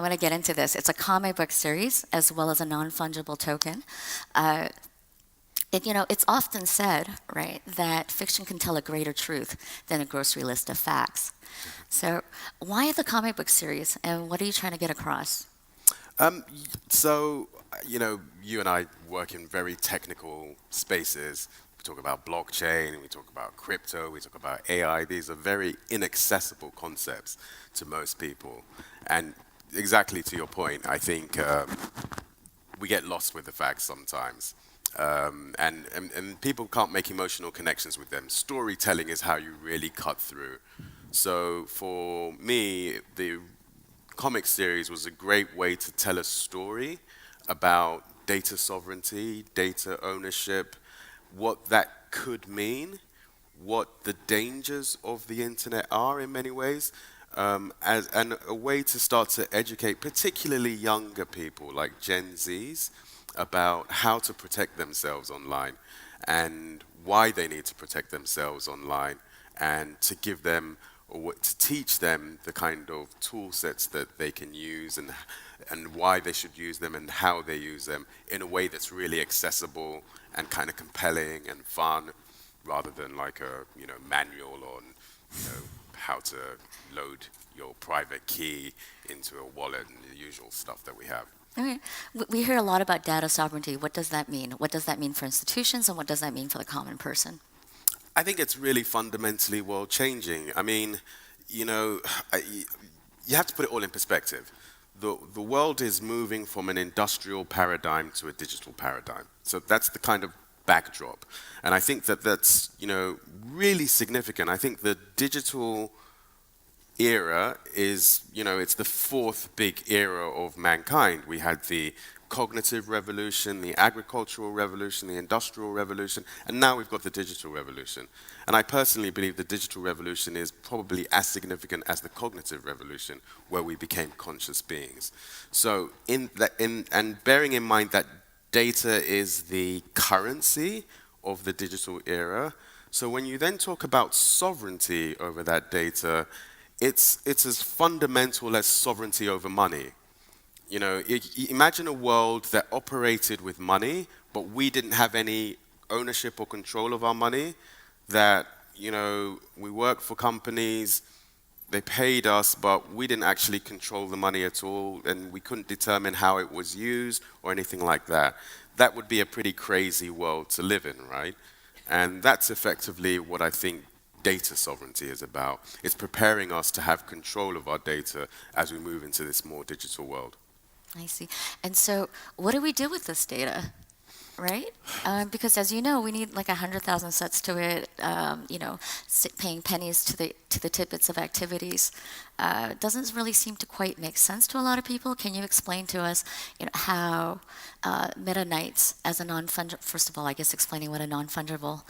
want to get into this. It's a comic book series as well as a non-fungible token. It's often said, right, that fiction can tell a greater truth than a grocery list of facts. So why the comic book series, and what are you trying to get across? So, you and I work in very technical spaces. We talk about blockchain, we talk about crypto, we talk about AI. These are very inaccessible concepts to most people. And exactly to your point, I think we get lost with the facts sometimes. And people can't make emotional connections with them. Storytelling is how you really cut through. So for me, the comic series was a great way to tell a story about data sovereignty, data ownership, what that could mean, what the dangers of the internet are in many ways, and a way to start to educate particularly younger people like Gen Zs about how to protect themselves online and why they need to protect themselves online, and to give them or to teach them the kind of tool sets that they can use, and why they should use them and how they use them in a way that's really accessible and kind of compelling and fun, rather than like a manual on how to load your private key into a wallet and the usual stuff that we have. Okay. We hear a lot about data sovereignty. What does that mean? What does that mean for institutions, and what does that mean for the common person? I think it's really fundamentally world changing. I mean, I, you have to put it all in perspective. The world is moving from an industrial paradigm to a digital paradigm. So that's the kind of backdrop. And I think that that's, really significant. I think the digital era is, it's the fourth big era of mankind. We had the cognitive revolution, the agricultural revolution, the industrial revolution, and now we've got the digital revolution. And I personally believe the digital revolution is probably as significant as the cognitive revolution, where we became conscious beings. So and bearing in mind that data is the currency of the digital era, so when you then talk about sovereignty over that data, it's as fundamental as sovereignty over money. Imagine a world that operated with money, but we didn't have any ownership or control of our money, that, we worked for companies, they paid us, but we didn't actually control the money at all, and we couldn't determine how it was used or anything like that. That would be a pretty crazy world to live in, right? And that's effectively what I think data sovereignty is about. It's preparing us to have control of our data as we move into this more digital world. I see. And so what do we do with this data, right? Because as you know, we need like 100,000 sets to it, paying pennies to the tidbits of activities. Doesn't really seem to quite make sense to a lot of people. Can you explain to us how Metaiye Knights as a non-fungible, first of all, I guess explaining what a non-fungible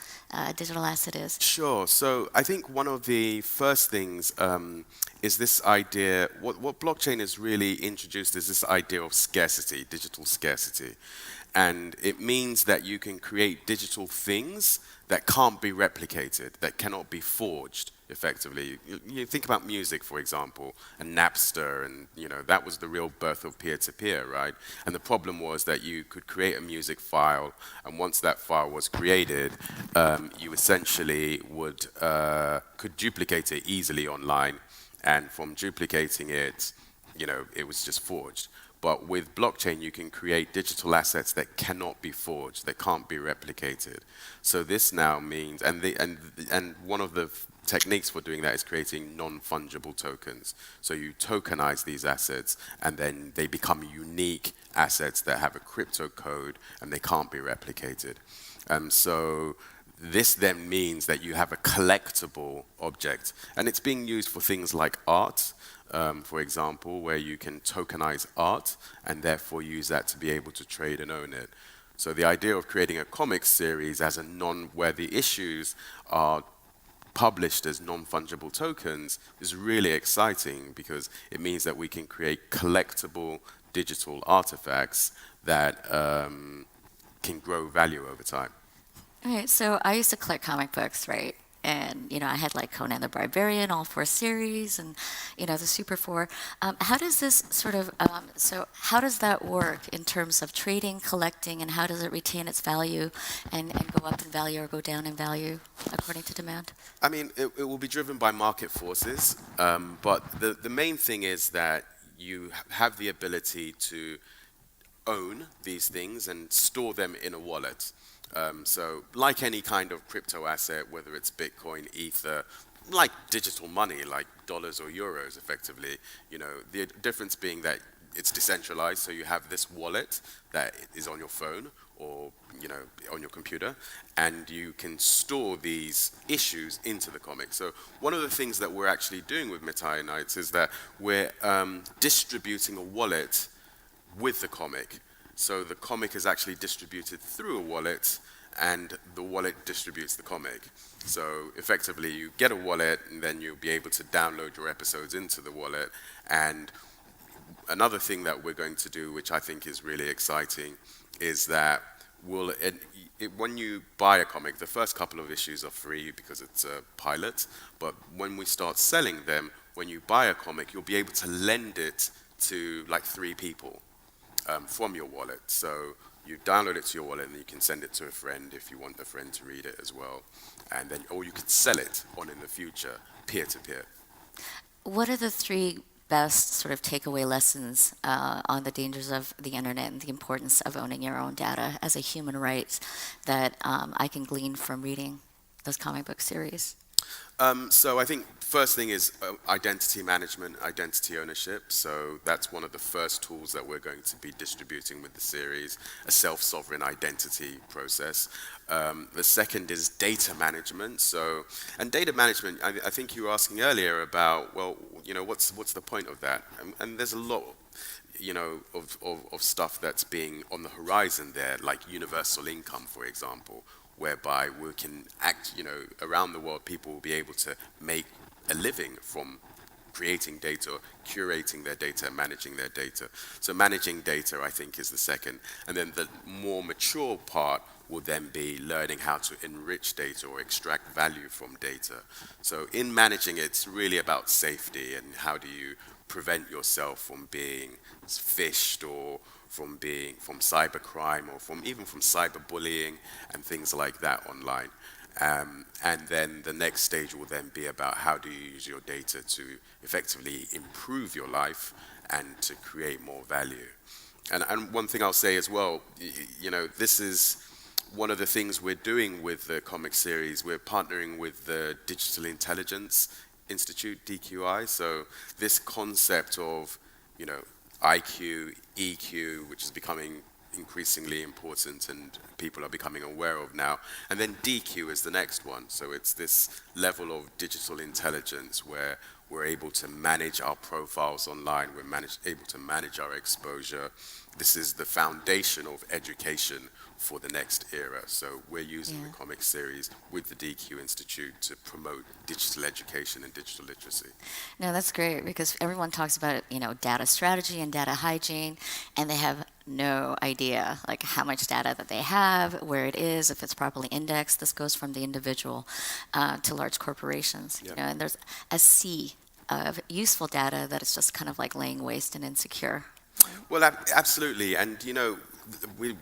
digital asset is? Sure. So I think one of the first things is this idea, what blockchain has really introduced is this idea of scarcity, digital scarcity. And it means that you can create digital things that can't be replicated, that cannot be forged effectively. You think about music, for example, and Napster, and that was the real birth of peer-to-peer, right? And the problem was that you could create a music file, and once that file was created, you essentially could duplicate it easily online, and from duplicating it, it was just forged. But with blockchain, you can create digital assets that cannot be forged, that can't be replicated. So this now means, and one of the techniques for doing that is creating non-fungible tokens. So you tokenize these assets, and then they become unique assets that have a crypto code, and they can't be replicated. So this then means that you have a collectible object, and it's being used for things like art. For example, where you can tokenize art and therefore use that to be able to trade and own it. So the idea of creating a comic series as where the issues are published as non-fungible tokens is really exciting, because it means that we can create collectible digital artifacts that can grow value over time. Okay, so I used to collect comic books, right? and I had like Conan the Barbarian, all 4 series, and the Super Four. How does this sort of so how does that work in terms of trading, collecting, and how does it retain its value and go up in value or go down in value according to demand? I mean, it will be driven by market forces, but the main thing is that you have the ability to own these things and store them in a wallet. So, like any kind of crypto asset, whether it's Bitcoin, Ether, like digital money, like dollars or euros, effectively, the difference being that it's decentralized. So you have this wallet that is on your phone or on your computer, and you can store these issues into the comic. So one of the things that we're actually doing with Metaiye Knights is that we're distributing a wallet with the comic. So the comic is actually distributed through a wallet, and the wallet distributes the comic. So effectively, you get a wallet, and then you'll be able to download your episodes into the wallet. And another thing that we're going to do, which I think is really exciting, is that when you buy a comic, the first couple of issues are free because it's a pilot. But when we start selling them, when you buy a comic, you'll be able to lend it to like 3 people from your wallet. So you download it to your wallet, and you can send it to a friend if you want a friend to read it as well. And then, or you could sell it on in the future, peer to peer. What are the 3 best sort of takeaway lessons on the dangers of the internet and the importance of owning your own data as a human right that I can glean from reading those comic book series? So I think first thing is identity management, identity ownership. So that's one of the first tools that we're going to be distributing with the series, a self-sovereign identity process. The second is data management. And data management, I think you were asking earlier about, well, what's the point of that? And there's a lot of stuff that's being on the horizon there, like universal income, for example, whereby we can act, around the world, people will be able to make a living from creating data, curating their data, managing their data. So managing data, I think, is the second. And then the more mature part will then be learning how to enrich data or extract value from data. So in managing it, it's really about safety and how do you prevent yourself from being phished or from cybercrime or even from cyberbullying and things like that online. And then the next stage will then be about how do you use your data to effectively improve your life and to create more value. And one thing I'll say as well, this is one of the things we're doing with the comic series. We're partnering with the Digital Intelligence Institute, DQI. So this concept of, IQ, EQ, which is becoming increasingly important and people are becoming aware of now. And then DQ is the next one. So it's this level of digital intelligence where we're able to manage our profiles online, able to manage our exposure. This is the foundation of education for the next era. So we're using the comic series with the DQ Institute to promote digital education and digital literacy. No, that's great because everyone talks about, data strategy and data hygiene, and they have no idea like how much data that they have, where it is, if it's properly indexed. This goes from the individual to large corporations. Yep. And there's a sea of useful data that is just kind of like laying waste and insecure. Well, absolutely. And,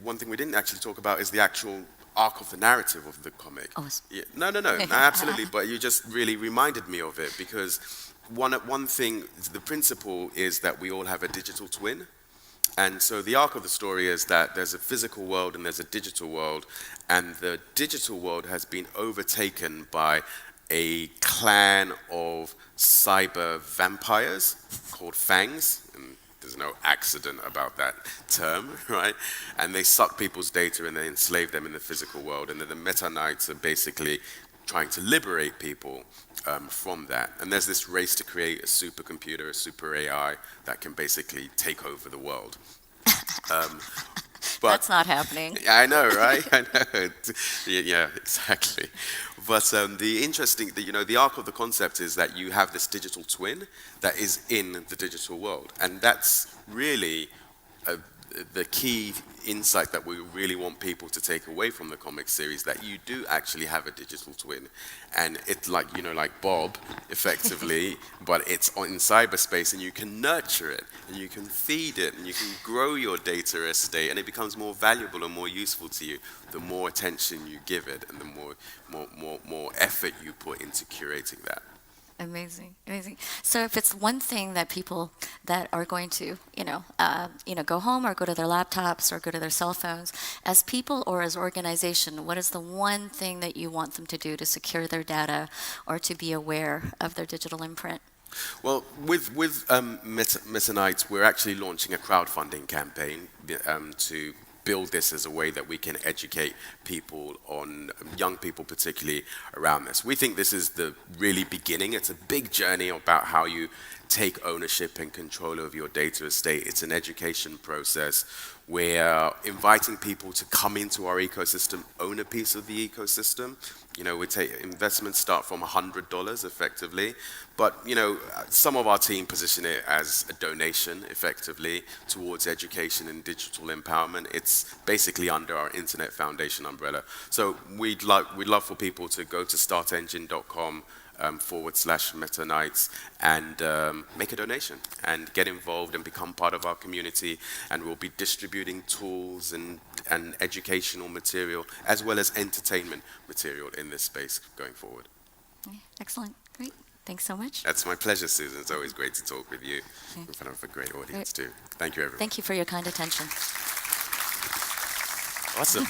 one thing we didn't actually talk about is the actual arc of the narrative of the comic. Oh, No, absolutely. But you just really reminded me of it because one thing, the principle is that we all have a digital twin. And so the arc of the story is that there's a physical world and there's a digital world. And the digital world has been overtaken by a clan of cyber vampires called Fangs. And there's no accident about that term, right? And they suck people's data and they enslave them in the physical world. And then the Meta Knights are basically trying to liberate people from that. And there's this race to create a supercomputer, a super AI that can basically take over the world. But that's not happening. I know, right? I know. Yeah, exactly. But the arc of the concept is that you have this digital twin that is in the digital world. And that's really the key insight that we really want people to take away from the comic series, that you do actually have a digital twin, and it's like, you know, like Bob, effectively, but it's in cyberspace, and you can nurture it, and you can feed it, and you can grow your data estate, and it becomes more valuable and more useful to you the more attention you give it, and the more effort you put into curating that. Amazing, amazing. So if it's one thing that people that are going to, go home or go to their laptops or go to their cell phones, as people or as organization, what is the one thing that you want them to do to secure their data or to be aware of their digital imprint? Well, with Metaiye Knights, we're actually launching a crowdfunding campaign to build this as a way that we can educate people on, young people particularly, around this. We think this is the really beginning. It's a big journey about how you take ownership and control of your data estate. It's an education process. We're inviting people to come into our ecosystem, own a piece of the ecosystem. You know, we take investments start from $100 effectively, but you know, some of our team position it as a donation effectively towards education and digital empowerment. It's basically under our Internet Foundation umbrella. So we'd love for people to go to startengine.com /Metaiye Knights and make a donation and get involved and become part of our community, and we'll be distributing tools and educational material as well as entertainment material in this space going forward. Excellent, great. Thanks so much. That's my pleasure, Susan. It's always great to talk with you in front of a great audience too. Thank you, everyone. Thank you for your kind attention. Awesome.